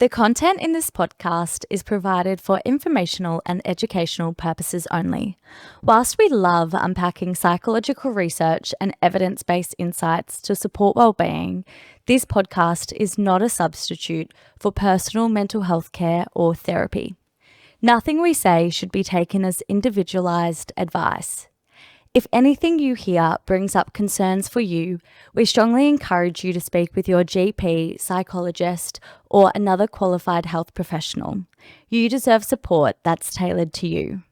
The content in this podcast is provided for informational and educational purposes only. Whilst we love unpacking psychological research and evidence-based insights to support well-being, this podcast is not a substitute for personal mental health care or therapy. Nothing we say should be taken as individualised advice. If anything you hear brings up concerns for you, we strongly encourage you to speak with your GP, psychologist, or another qualified health professional. You deserve support that's tailored to you.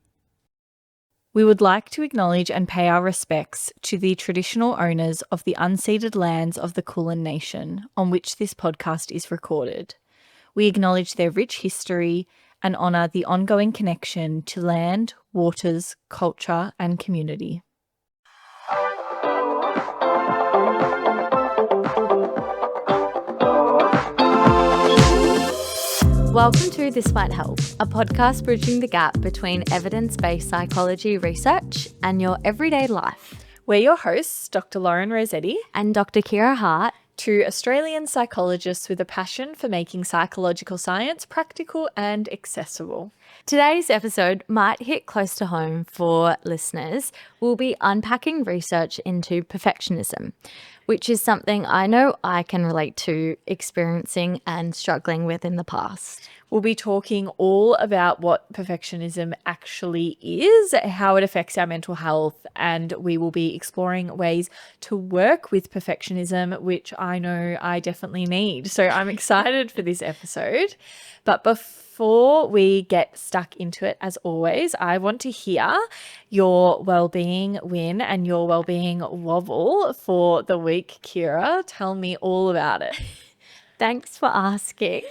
We would like to acknowledge and pay our respects to the traditional owners of the unceded lands of the Kulin Nation on which this podcast is recorded. We acknowledge their rich history and honour the ongoing connection to land, waters, culture, and community. Welcome to This Might Help, a podcast bridging the gap between evidence-based psychology research and your everyday life. We're your hosts, Dr. Lauren Rossetti And Dr. Kira Hart, two Australian psychologists with a passion for making psychological science practical and accessible. Today's episode might hit close to home for listeners. We'll be unpacking research into perfectionism, which is something I know I can relate to experiencing and struggling with in the past. We'll be talking all about what perfectionism actually is, how it affects our mental health, and we will be exploring ways to work with perfectionism, which I know I definitely need. So I'm excited for this episode. But before we get stuck into it, as always, I want to hear your well-being win and your well-being wobble for the week, Kira. Tell me all about it. Thanks for asking.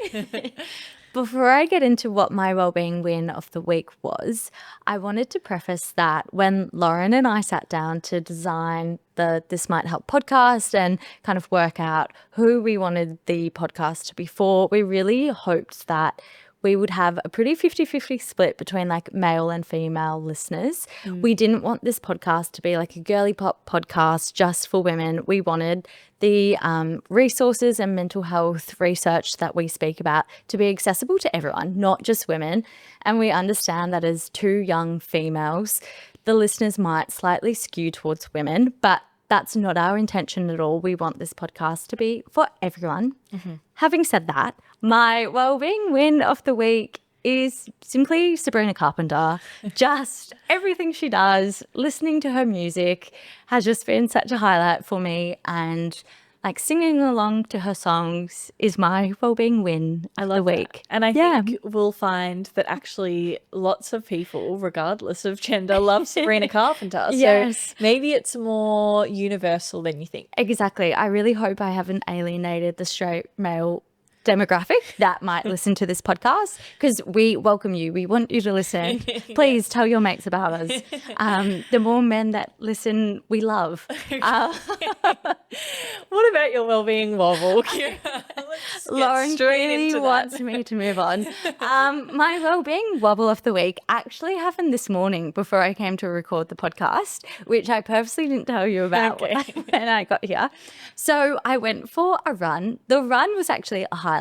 Before I get into what my wellbeing win of the week was, I wanted to preface that when Lauren and I sat down to design the This Might Help podcast and kind of work out who we wanted the podcast to be for, we really hoped that we would have a pretty 50-50 split between like male and female listeners. We didn't want this podcast to be like a girly pop podcast just for women. We wanted the resources and mental health research that we speak about to be accessible to everyone, not just women. And we understand that as two young females, the listeners might slightly skew towards women, but that's not our intention at all. We want this podcast to be for everyone. Having said that, my wellbeing win of the week is simply Sabrina Carpenter. Just everything she does, listening to her music has just been such a highlight for me, and like singing along to her songs is my wellbeing win of the week. And I think we'll find that actually lots of people, regardless of gender, love Sabrina Carpenter. Yes. So maybe it's more universal than you think. Exactly. I really hope I haven't alienated the straight male demographic that might listen to this podcast, because we welcome you. We want you to listen. Please tell your mates about us. The more men that listen, we love. What about your wellbeing wobble, Kira? Lauren really wants me to move on. My wellbeing wobble of the week actually happened this morning before I came to record the podcast, which I purposely didn't tell you about when I got here. So I went for a run. The run was actually a highlight.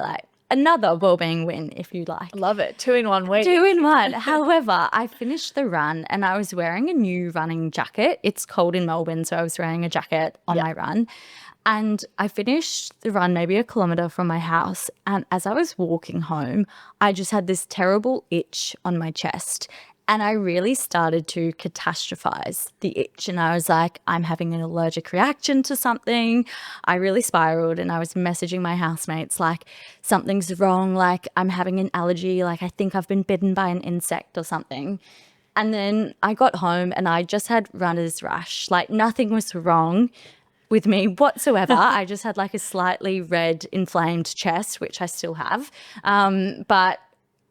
Another wellbeing win, if you like. Love it. 2 in 1 week. 2 in 1. However, I finished the run and I was wearing a new running jacket. It's cold in Melbourne, so I was wearing a jacket on my run. And I finished the run maybe a kilometre from my house. And as I was walking home, I just had this terrible itch on my chest. And I really started to catastrophize the itch. And I was like, I'm having an allergic reaction to something. I really spiraled and I was messaging my housemates like, something's wrong, like I'm having an allergy, like I think I've been bitten by an insect or something. And then I got home and I just had runner's rash. Like nothing was wrong with me whatsoever. I just had like a slightly red inflamed chest, which I still have. But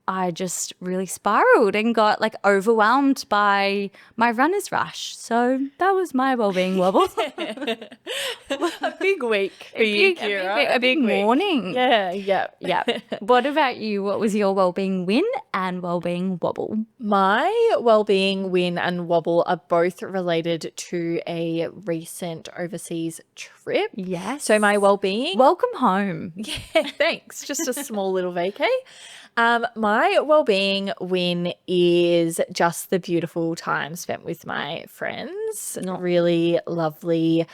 I just really spiraled and got like overwhelmed by my runner's rush. So that was my well-being wobble. A big week for you, Kira. A big week. morning. Yeah, yeah. Yeah. What about you? What was your well-being win and well-being wobble? My well-being win and wobble are both related to a recent overseas trip. Yes. So my well-being, Welcome home. yeah, thanks. Just a small little vacay. My well-being win is just the beautiful time spent with my friends. Really lovely,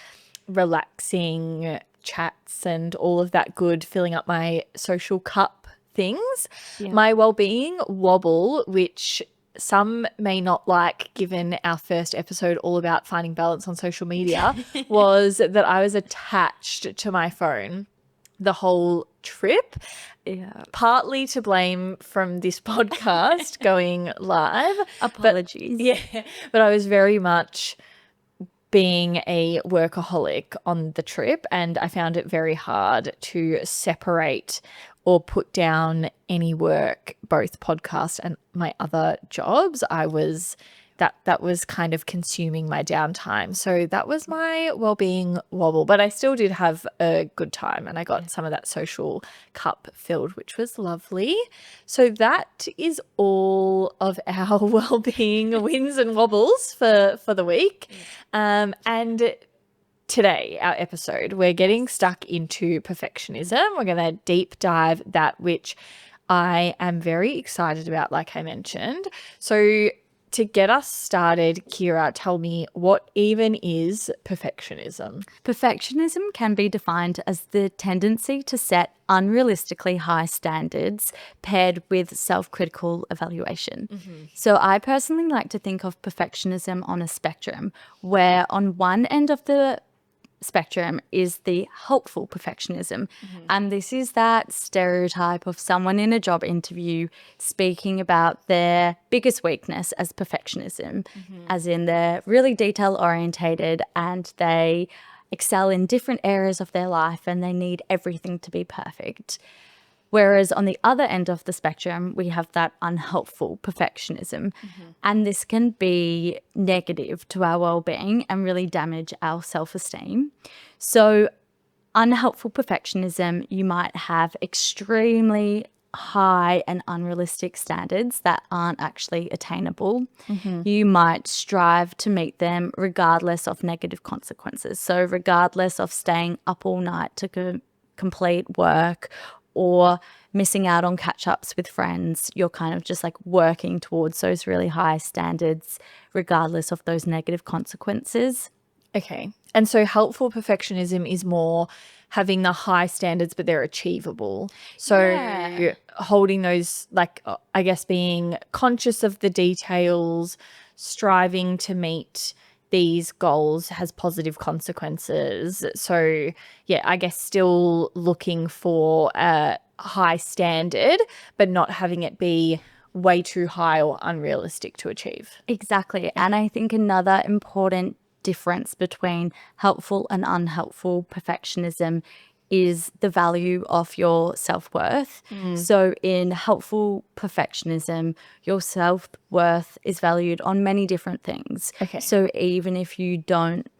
relaxing chats and all of that good, filling up my social cup things. Yeah. My well-being wobble, which some may not like given our first episode all about finding balance on social media, was that I was attached to my phone the whole trip. Yeah. Partly to blame from this podcast going live. Apologies. But I was very much being a workaholic on the trip, and I found it very hard to separate or put down any work, both podcast and my other jobs. That was kind of consuming my downtime. So that was my well-being wobble, but I still did have a good time and I got some of that social cup filled, which was lovely. So that is all of our well-being wins and wobbles for the week. And today, our episode, we're getting stuck into perfectionism. We're going to deep dive that, which I am very excited about, like I mentioned. So to get us started, Kira, tell me, what even is perfectionism? Perfectionism can be defined as the tendency to set unrealistically high standards paired with self-critical evaluation. So I personally like to think of perfectionism on a spectrum, where on one end of the spectrum is the helpful perfectionism. And this is that stereotype of someone in a job interview speaking about their biggest weakness as perfectionism, as in they're really detail orientated and they excel in different areas of their life and they need everything to be perfect. Whereas on the other end of the spectrum, we have that unhelpful perfectionism. And this can be negative to our well-being and really damage our self-esteem. So unhelpful perfectionism, you might have extremely high and unrealistic standards that aren't actually attainable. You might strive to meet them regardless of negative consequences. So regardless of staying up all night to complete work or missing out on catch-ups with friends, you're kind of just like working towards those really high standards regardless of those negative consequences. Okay. And so helpful perfectionism is more having the high standards, but they're achievable. So holding those, like, I guess being conscious of the details, striving to meet these goals has positive consequences. So, yeah, I guess still looking for a high standard, but not having it be way too high or unrealistic to achieve. Exactly. And I think another important difference between helpful and unhelpful perfectionism is the value of your self-worth. So in helpful perfectionism, your self-worth is valued on many different things. Okay. So even if you don't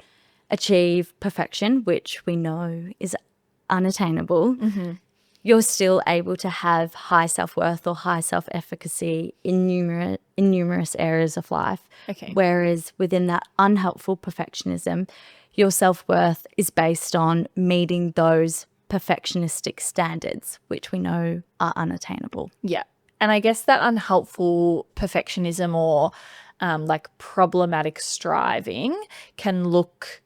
achieve perfection, which we know is unattainable, you're still able to have high self-worth or high self-efficacy in numerous areas of life. Okay. Whereas within that unhelpful perfectionism, your self-worth is based on meeting those perfectionistic standards, which we know are unattainable. Yeah. And I guess that unhelpful perfectionism or like problematic striving can look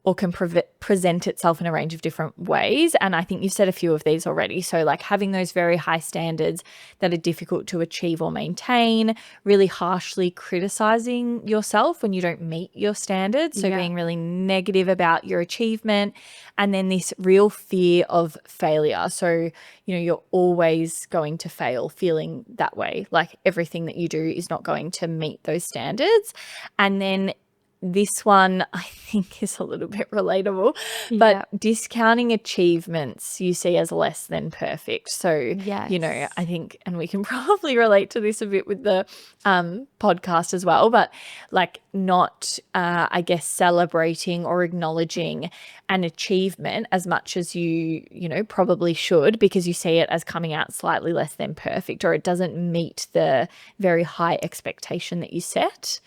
or can present itself in a range of different ways. And I think you've said a few of these already. So like having those very high standards that are difficult to achieve or maintain, really harshly criticizing yourself when you don't meet your standards. So being really negative about your achievement, and then this real fear of failure. So, you know, you're always going to fail, feeling that way, like everything that you do is not going to meet those standards. And then this one I think is a little bit relatable, Yeah. but discounting achievements you see as less than perfect. So, Yes. I think, and we can probably relate to this a bit with the podcast as well, but like not, I guess, celebrating or acknowledging an achievement as much as you probably should, because you see it as coming out slightly less than perfect, or it doesn't meet the very high expectation that you set.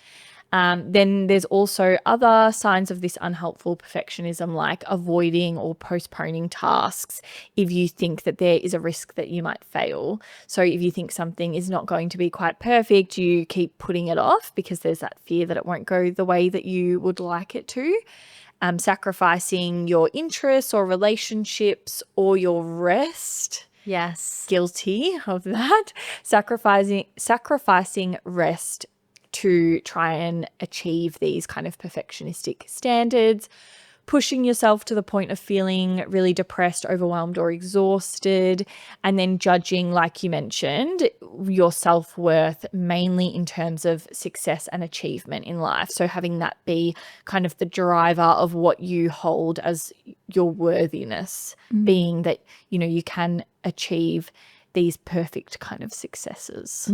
Then there's also other signs of this unhelpful perfectionism, like avoiding or postponing tasks if you think that there is a risk that you might fail. So if you think something is not going to be quite perfect, you keep putting it off because there's that fear that it won't go the way that you would like it to. Sacrificing your interests or relationships or your rest. Yes. Guilty of that. Sacrificing rest to try and achieve these kind of perfectionistic standards, pushing yourself to the point of feeling really depressed, overwhelmed, or exhausted, and then judging, like you mentioned, your self-worth mainly in terms of success and achievement in life. So having that be kind of the driver of what you hold as your worthiness, being that, you can achieve these perfect kind of successes.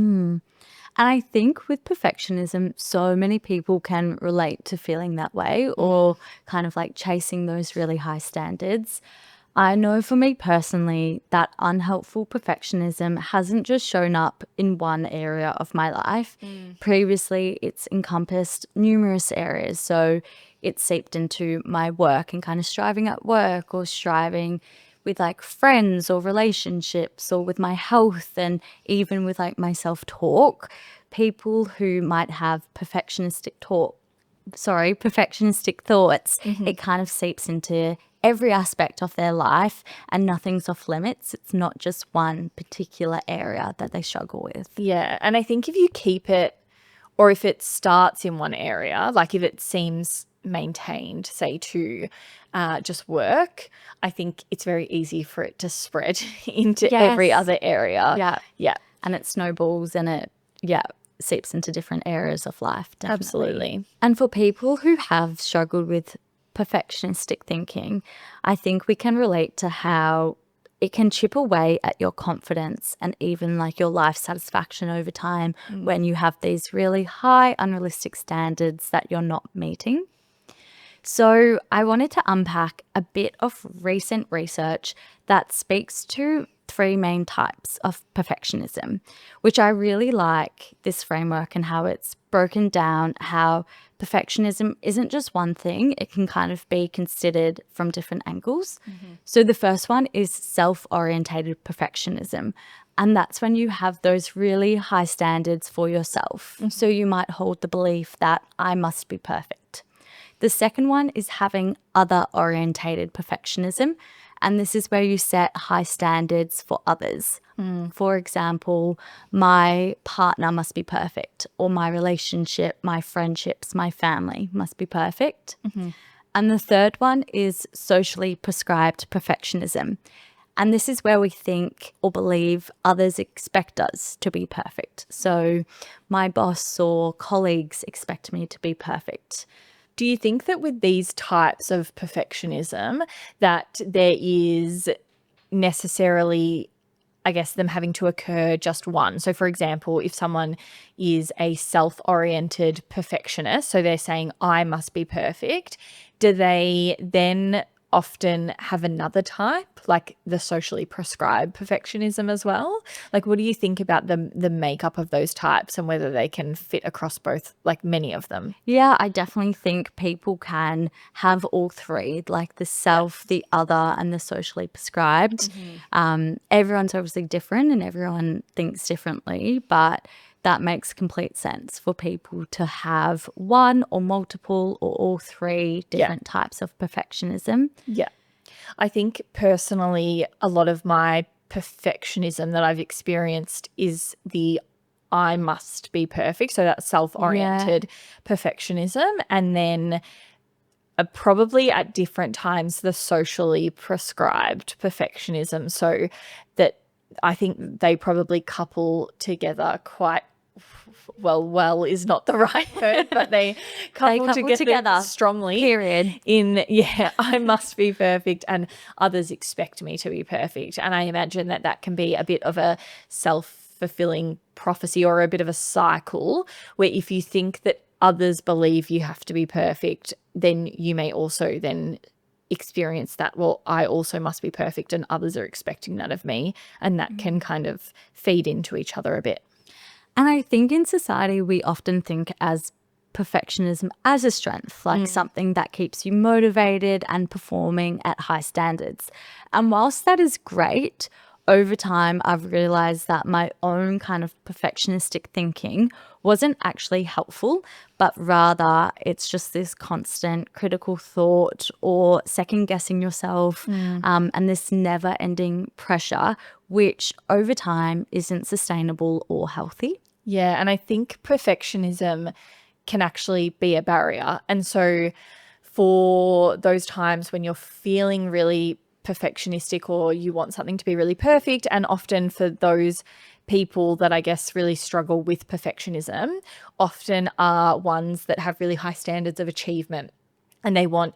And I think with perfectionism, so many people can relate to feeling that way or kind of like chasing those really high standards. I know for me personally that unhelpful perfectionism hasn't just shown up in one area of my life. Previously, it's encompassed numerous areas. So it's seeped into my work and kind of striving at work or striving with like friends or relationships or with my health and even with like my self-talk. People who might have perfectionistic thoughts, it kind of seeps into every aspect of their life and nothing's off limits. It's not just one particular area that they struggle with. Yeah. And I think if you keep it, or if it starts in one area, like if it seems maintained, say to just work, I think it's very easy for it to spread into every Yes. other area. Yeah. Yeah. And it snowballs and it, seeps into different areas of life. Definitely. Absolutely. And for people who have struggled with perfectionistic thinking, I think we can relate to how it can chip away at your confidence and even like your life satisfaction over time when you have these really high, unrealistic standards that you're not meeting. So I wanted to unpack a bit of recent research that speaks to three main types of perfectionism, which I really like this framework and how it's broken down how perfectionism isn't just one thing. It can kind of be considered from different angles. So the first one is self-orientated perfectionism. And that's when you have those really high standards for yourself. So you might hold the belief that I must be perfect. The second one is having other-orientated perfectionism, and this is where you set high standards for others. For example, my partner must be perfect, or my relationship, my friendships, my family must be perfect. And the third one is socially prescribed perfectionism. And this is where we think or believe others expect us to be perfect. So my boss or colleagues expect me to be perfect. Do you think that with these types of perfectionism that there is necessarily, I guess, them having to occur just one? So for example, if someone is a self-oriented perfectionist, so they're saying I must be perfect, do they then often have another type, like the socially prescribed perfectionism as well? Like, what do you think about the makeup of those types and whether they can fit across both, like many of them? Yeah, I definitely think people can have all three, like the self, the other, and the socially prescribed. Everyone's obviously different and everyone thinks differently, but that makes complete sense for people to have one or multiple or all three different types of perfectionism. Yeah. I think personally, a lot of my perfectionism that I've experienced is the I must be perfect. So that's self-oriented perfectionism. And then probably at different times, the socially prescribed perfectionism. So that I think they probably couple together quite well is not the right word, but they couple together strongly. Period. In, I must be perfect and others expect me to be perfect. And I imagine that can be a bit of a self-fulfilling prophecy or a bit of a cycle where if you think that others believe you have to be perfect, then you may also then experience that, well, I also must be perfect and others are expecting that of me. And that can kind of feed into each other a bit. And I think in society, we often think as perfectionism as a strength, like something that keeps you motivated and performing at high standards. And whilst that is great, over time, I've realized that my own kind of perfectionistic thinking wasn't actually helpful, but rather it's just this constant critical thought or second guessing yourself and this never ending pressure, which over time isn't sustainable or healthy. Yeah, and I think perfectionism can actually be a barrier. And so for those times when you're feeling really perfectionistic or you want something to be really perfect, and often for those people that I guess really struggle with perfectionism, often are ones that have really high standards of achievement. And they want,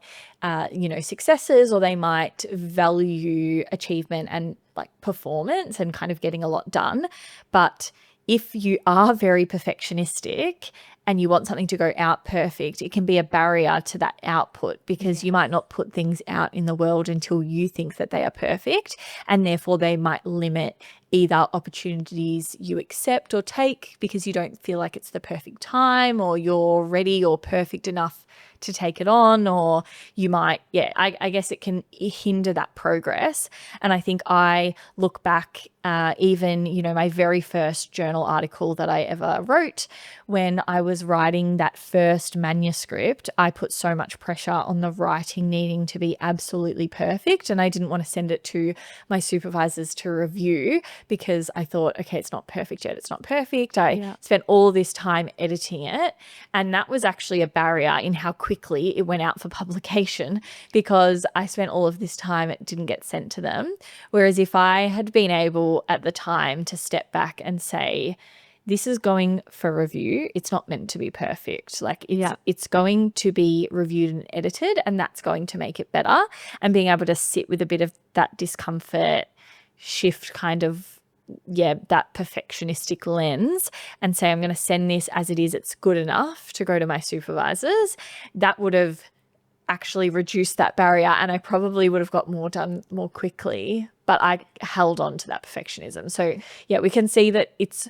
successes, or they might value achievement and like performance and kind of getting a lot done. But if you are very perfectionistic and you want something to go out perfect, it can be a barrier to that output because you might not put things out in the world until you think that they are perfect. And therefore they might limit either opportunities you accept or take because you don't feel like it's the perfect time or you're ready or perfect enough to take it on, or you might, I guess it can hinder that progress. And I think I look back, even, my very first journal article that I ever wrote, when I was writing that first manuscript, I put so much pressure on the writing needing to be absolutely perfect. And I didn't want to send it to my supervisors to review because I thought, okay, it's not perfect yet. It's not perfect. I spent all this time editing it. And that was actually a barrier in how quickly it went out for publication because I spent all of this time, it didn't get sent to them. Whereas if I had been able at the time to step back and say, this is going for review, it's not meant to be perfect. Like it's going to be reviewed and edited, and that's going to make it better. And being able to sit with a bit of that discomfort, shift kind of that perfectionistic lens and say, I'm going to send this as it is, it's good enough to go to my supervisors, that would have actually reduced that barrier and I probably would have got more done more quickly, but I held on to that perfectionism. So we can see that it's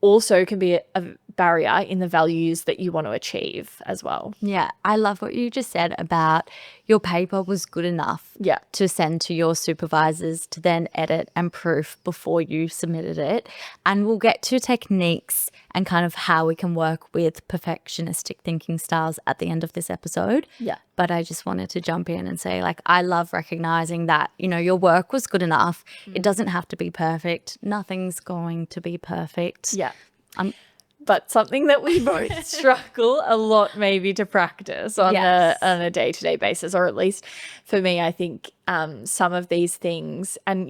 also can be a barrier in the values that you want to achieve as well. Yeah, I love what you just said about your paper was good enough to send to your supervisors to then edit and proof before you submitted it. And we'll get to techniques and kind of how we can work with perfectionistic thinking styles at the end of this episode. Yeah. But I just wanted to jump in and say, like, I love recognizing that, your work was good enough. It doesn't have to be perfect. Nothing's going to be perfect. Yeah. But something that we both struggle a lot maybe to practice on a day-to-day basis, or at least for me, I think some of these things, and,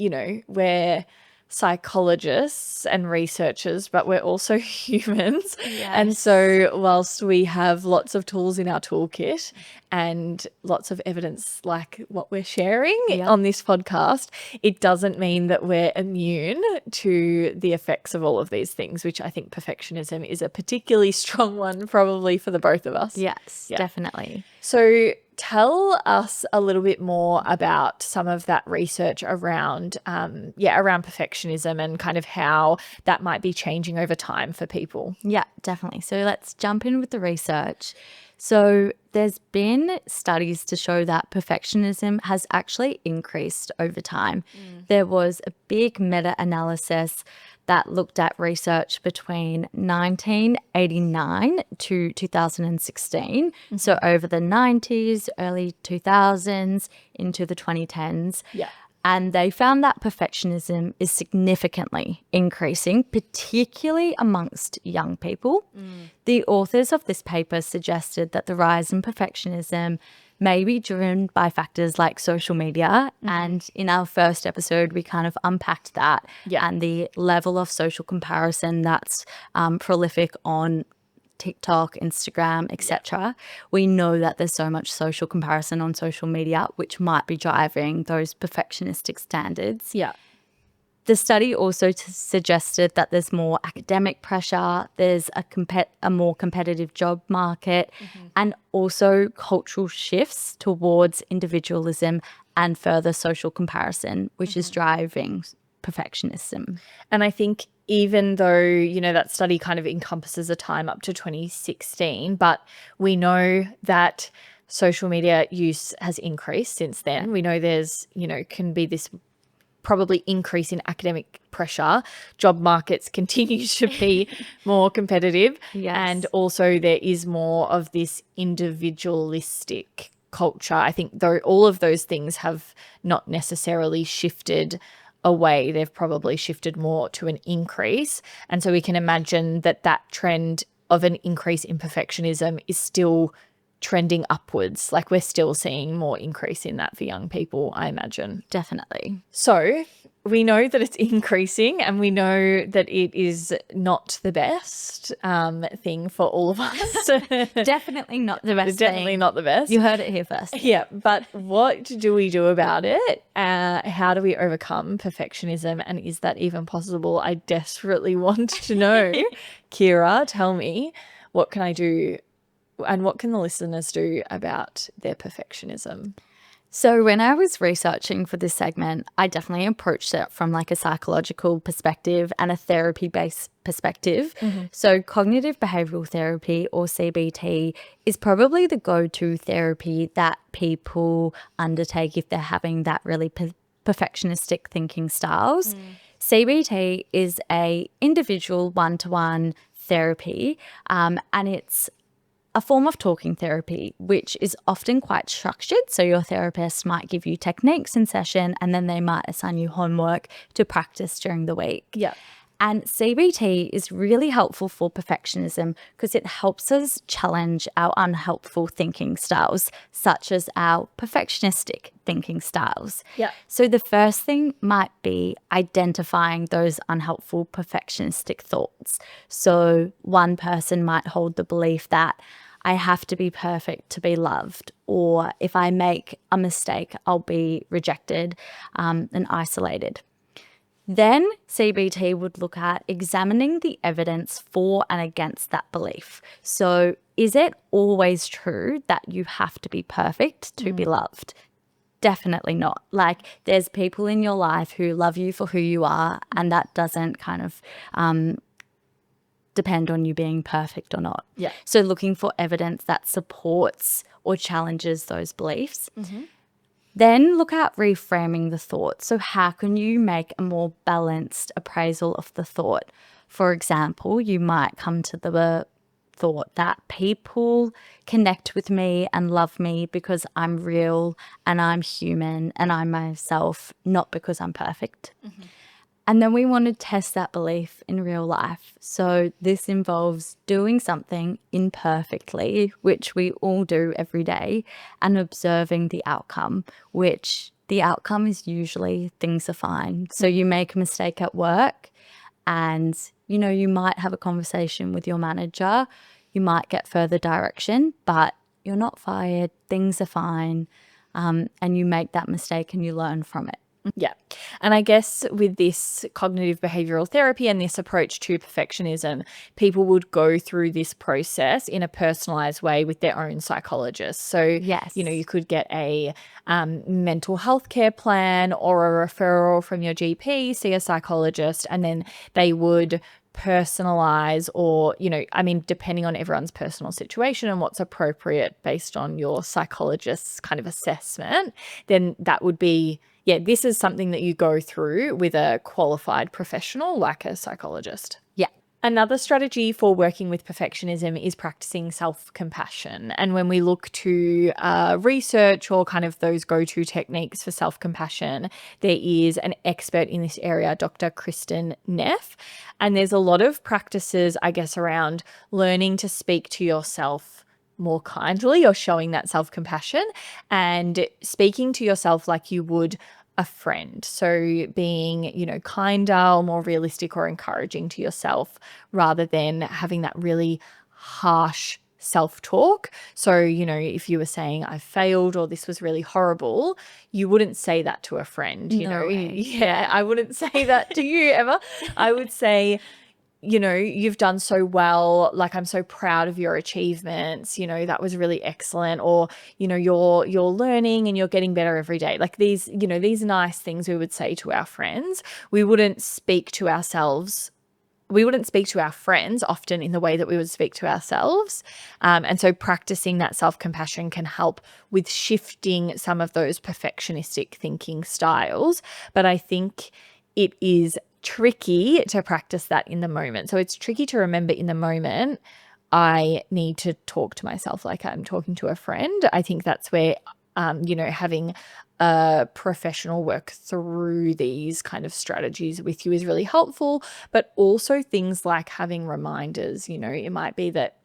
we're psychologists and researchers, but we're also humans. Yes. And so whilst we have lots of tools in our toolkit and lots of evidence like what we're sharing on this podcast, it doesn't mean that we're immune to the effects of all of these things, which I think perfectionism is a particularly strong one probably for the both of us. Yes, definitely. So tell us a little bit more about some of that research around around perfectionism and kind of how that might be changing over time for people. Yeah, definitely. So let's jump in with the research. So there's been studies to show that perfectionism has actually increased over time. There was a big meta-analysis that looked at research between 1989 to 2016. So over the 90s, early 2000s, into the 2010s. Yeah. And they found that perfectionism is significantly increasing, particularly amongst young people. The authors of this paper suggested that the rise in perfectionism may be driven by factors like social media. And in our first episode, we kind of unpacked that and the level of social comparison that's prolific on TikTok, Instagram, etc. We know that there's so much social comparison on social media, which might be driving those perfectionistic standards. Yeah. The study also suggested that there's more academic pressure, there's a more competitive job market, and also cultural shifts towards individualism and further social comparison, which is driving perfectionism. And I think even though, that study kind of encompasses a time up to 2016, but we know that social media use has increased since then. We know there's, can be this probably increase in academic pressure. Job markets continue to be more competitive. Yes. And also there is more of this individualistic culture. I think though all of those things have not necessarily shifted away, they've probably shifted more to an increase. And so we can imagine that trend of an increase in perfectionism is still trending upwards. Like we're still seeing more increase in that for young people, I imagine. Definitely. So we know that it's increasing and we know that it is not the best thing for all of us. Definitely not the best Definitely thing. not the best. You heard it here first. Yeah, but what do we do about it? How do we overcome perfectionism? And is that even possible? I desperately want to know. Kira, tell me, what can I do and what can the listeners do about their perfectionism? So when I was researching for this segment, I definitely approached it from like a psychological perspective and a therapy-based perspective. So cognitive behavioural therapy, or CBT, is probably the go-to therapy that people undertake if they're having that really perfectionistic thinking styles. CBT is a individual one-to-one therapy, and it's a form of talking therapy, which is often quite structured. So your therapist might give you techniques in session and then they might assign you homework to practice during the week. Yeah. And CBT is really helpful for perfectionism because it helps us challenge our unhelpful thinking styles, such as our perfectionistic thinking styles. Yeah. So the first thing might be identifying those unhelpful perfectionistic thoughts. So one person might hold the belief that I have to be perfect to be loved, or if I make a mistake, I'll be rejected and isolated. Then CBT would look at examining the evidence for and against that belief. So is it always true that you have to be perfect to be loved? Definitely not. Like there's people in your life who love you for who you are, and that doesn't kind of depend on you being perfect or not. Yeah. So looking for evidence that supports or challenges those beliefs. Then look at reframing the thought. So how can you make a more balanced appraisal of the thought? For example, you might come to the thought that people connect with me and love me because I'm real and I'm human and I'm myself, not because I'm perfect. And then we want to test that belief in real life. So this involves doing something imperfectly, which we all do every day, and observing the outcome, which the outcome is usually things are fine. So you make a mistake at work and, you might have a conversation with your manager, you might get further direction, but you're not fired, things are fine, and you make that mistake and you learn from it. Yeah. And I guess with this cognitive behavioral therapy and this approach to perfectionism, people would go through this process in a personalized way with their own psychologist. So, Yes. you could get a mental health care plan or a referral from your GP, see a psychologist, and then they would personalize or, depending on everyone's personal situation and what's appropriate based on your psychologist's kind of assessment, then that would be, this is something that you go through with a qualified professional like a psychologist. Yeah. Another strategy for working with perfectionism is practicing self-compassion. And when we look to research or kind of those go-to techniques for self-compassion, there is an expert in this area, Dr. Kristen Neff. And there's a lot of practices, I guess, around learning to speak to yourself more kindly or showing that self-compassion and speaking to yourself like you would a friend. So being, kinder or more realistic or encouraging to yourself rather than having that really harsh self-talk. So, if you were saying I failed or this was really horrible, you wouldn't say that to a friend, No way. Yeah, I wouldn't say that to you ever. I would say, you've done so well. Like, I'm so proud of your achievements. That was really excellent. Or, you're learning and you're getting better every day. Like these nice things we would say to our friends. We wouldn't speak to ourselves. We wouldn't speak to our friends often in the way that we would speak to ourselves. And so practicing that self-compassion can help with shifting some of those perfectionistic thinking styles. But I think it is tricky to practice that in the moment. So it's tricky to remember in the moment, I need to talk to myself like I'm talking to a friend. I think that's where, having a professional work through these kind of strategies with you is really helpful, but also things like having reminders. It might be that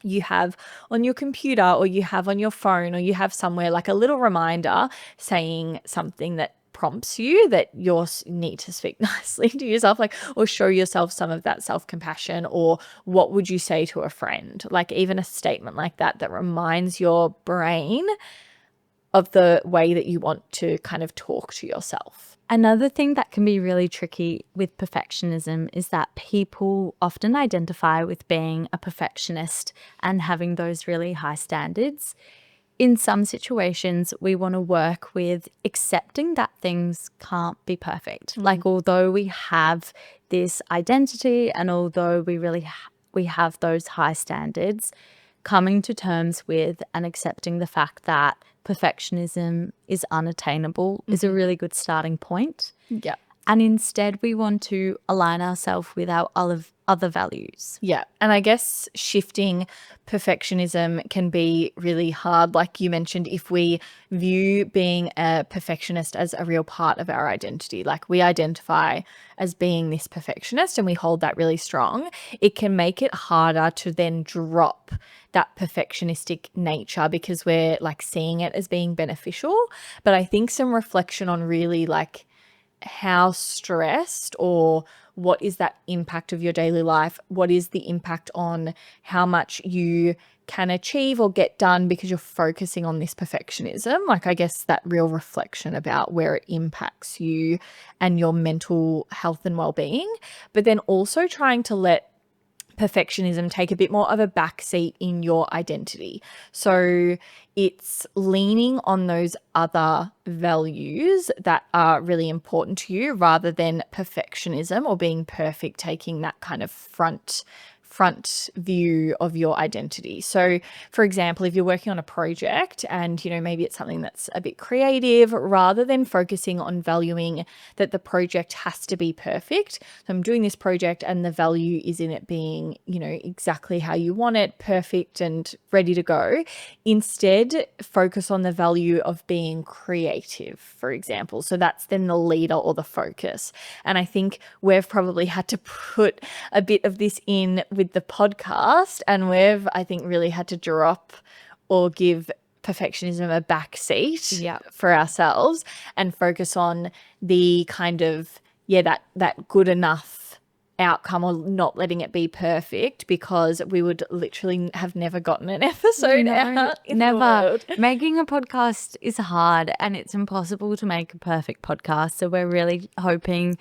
you have on your computer or you have on your phone or you have somewhere like a little reminder saying something that prompts you that you need to speak nicely to yourself, like, or show yourself some of that self-compassion, or what would you say to a friend? Like even a statement like that reminds your brain of the way that you want to kind of talk to yourself. Another thing that can be really tricky with perfectionism is that people often identify with being a perfectionist and having those really high standards. In some situations, we want to work with accepting that things can't be perfect. Like, although we have this identity and although we have those high standards, coming to terms with and accepting the fact that perfectionism is unattainable is a really good starting point. Yeah. And instead, we want to align ourselves with our other values. Yeah. And I guess shifting perfectionism can be really hard. Like you mentioned, if we view being a perfectionist as a real part of our identity, like we identify as being this perfectionist and we hold that really strong, it can make it harder to then drop that perfectionistic nature because we're like seeing it as being beneficial. But I think some reflection on really like how stressed or what is that impact of your daily life? What is the impact on how much you can achieve or get done because you're focusing on this perfectionism? Like, I guess that real reflection about where it impacts you and your mental health and well-being, but then also trying to let perfectionism take a bit more of a backseat in your identity. So it's leaning on those other values that are really important to you rather than perfectionism or being perfect taking that kind of front view of your identity. So for example, if you're working on a project and, maybe it's something that's a bit creative, rather than focusing on valuing that the project has to be perfect. So I'm doing this project and the value is in it being, exactly how you want it, perfect and ready to go. Instead, focus on the value of being creative, for example. So that's then the leader or the focus. And I think we've probably had to put a bit of this in with the podcast, and we've, I think, really had to drop or give perfectionism a backseat for ourselves and focus on the kind of, that good enough outcome or not letting it be perfect, because we would literally have never gotten an episode out in the world. Making a podcast is hard and it's impossible to make a perfect podcast. So we're really hoping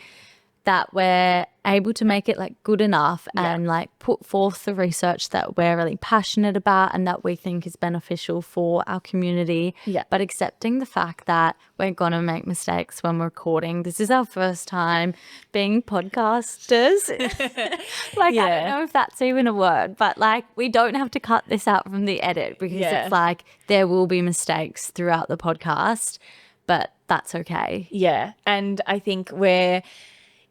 that we're able to make it like good enough and like put forth the research that we're really passionate about and that we think is beneficial for our community. But accepting the fact that we're going to make mistakes when we're recording. This is our first time being podcasters. I don't know if that's even a word, but like we don't have to cut this out from the edit because it's like there will be mistakes throughout the podcast, but that's okay. Yeah. And I think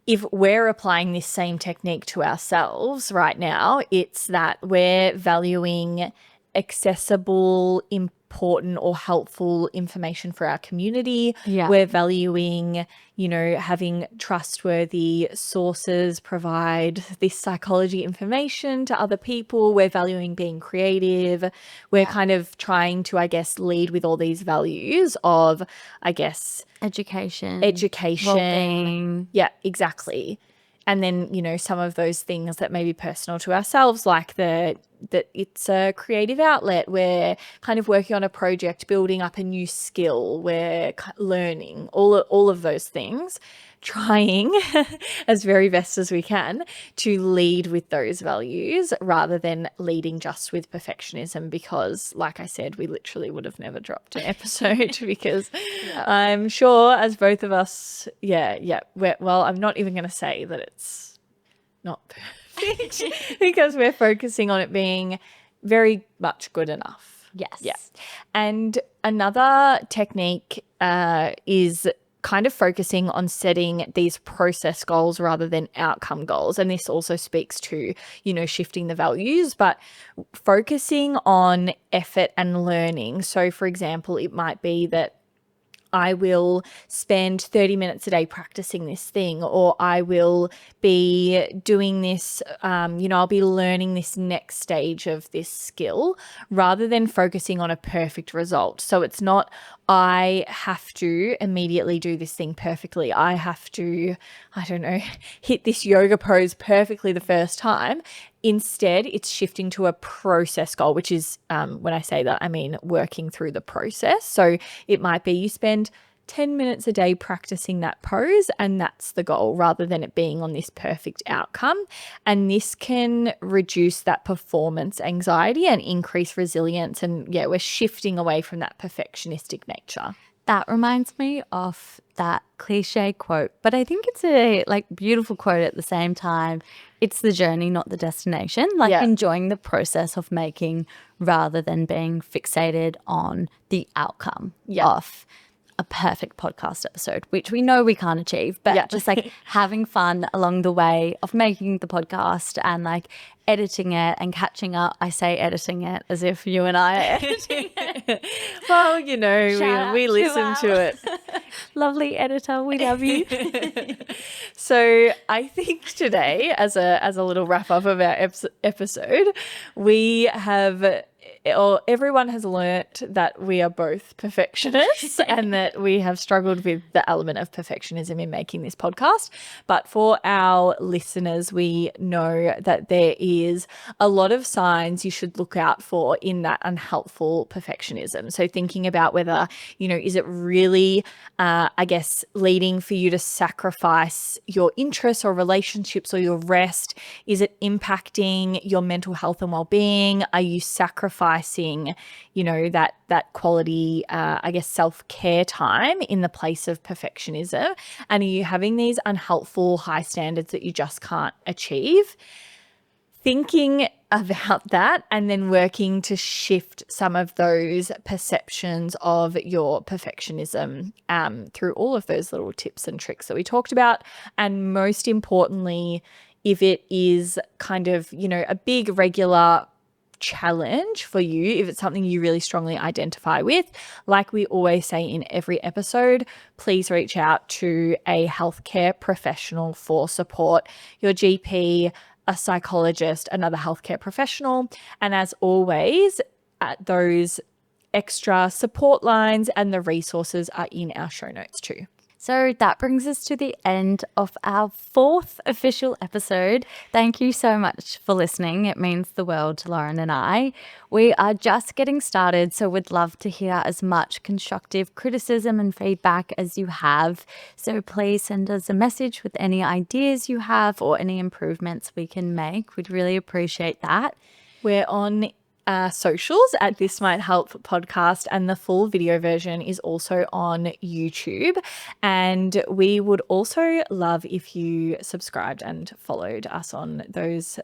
if we're applying this same technique to ourselves right now, it's that we're valuing accessible, important or helpful information for our community. Yeah. We're valuing, having trustworthy sources provide this psychology information to other people. We're valuing being creative. We're kind of trying to, I guess, lead with all these values of, I guess, Education. well-being. Yeah, exactly. And then, some of those things that may be personal to ourselves, like that it's a creative outlet. We're kind of working on a project, building up a new skill. We're learning all of those things, trying as very best as we can to lead with those values rather than leading just with perfectionism, because like I said, we literally would have never dropped an episode because I'm sure as both of us, I'm not even going to say that it's not perfect because we're focusing on it being very much good enough. Yes. Yeah. And another technique is kind of focusing on setting these process goals rather than outcome goals. And this also speaks to, shifting the values, but focusing on effort and learning. So for example, it might be that I will spend 30 minutes a day practicing this thing, or I will be doing this, I'll be learning this next stage of this skill, rather than focusing on a perfect result. So it's not, I have to immediately do this thing perfectly. I have to, hit this yoga pose perfectly the first time. Instead, it's shifting to a process goal, which is, when I say that, I mean working through the process. So it might be you spend 10 minutes a day practicing that pose, and that's the goal, rather than it being on this perfect outcome. And this can reduce that performance anxiety and increase resilience. And we're shifting away from that perfectionistic nature. That reminds me of that cliche quote, but I think it's a beautiful quote at the same time. It's the journey, not the destination. Enjoying the process of making rather than being fixated on the outcome of a perfect podcast episode, which we know we can't achieve, but just having fun along the way of making the podcast and editing it and catching up. I say editing it as if you and I are editing it. Well, we listen to it. Lovely editor, we love you. So I think today, as a little wrap up of our episode, we have, everyone has learnt that we are both perfectionists and that we have struggled with the element of perfectionism in making this podcast. But for our listeners, we know that there is a lot of signs you should look out for in that unhelpful perfectionism. So thinking about whether, is it really, leading for you to sacrifice your interests or relationships or your rest? Is it impacting your mental health and well-being? Are you sacrificing, that quality, self-care time in the place of perfectionism? And are you having these unhelpful high standards that you just can't achieve? Thinking about that and then working to shift some of those perceptions of your perfectionism through all of those little tips and tricks that we talked about. And most importantly, if it is kind of, a big regular challenge for you, if it's something you really strongly identify with, like we always say in every episode, please reach out to a healthcare professional for support. Your GP, a psychologist, another healthcare professional. And as always, those extra support lines and the resources are in our show notes too. So that brings us to the end of our 4th official episode. Thank you so much for listening. It means the world to Lauren and I. We are just getting started, so we'd love to hear as much constructive criticism and feedback as you have. So please send us a message with any ideas you have or any improvements we can make. We'd really appreciate that. We're on socials at This Might Help podcast, and the full video version is also on YouTube. And we would also love if you subscribed and followed us on those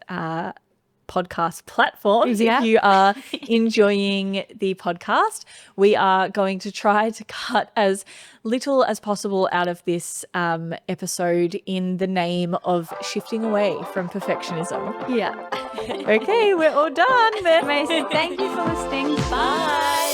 podcast platforms. If you are enjoying the podcast, we are going to try to cut as little as possible out of this episode in the name of shifting away from perfectionism. Yeah. Okay, we're all done. Amazing. Thank you for listening. Bye.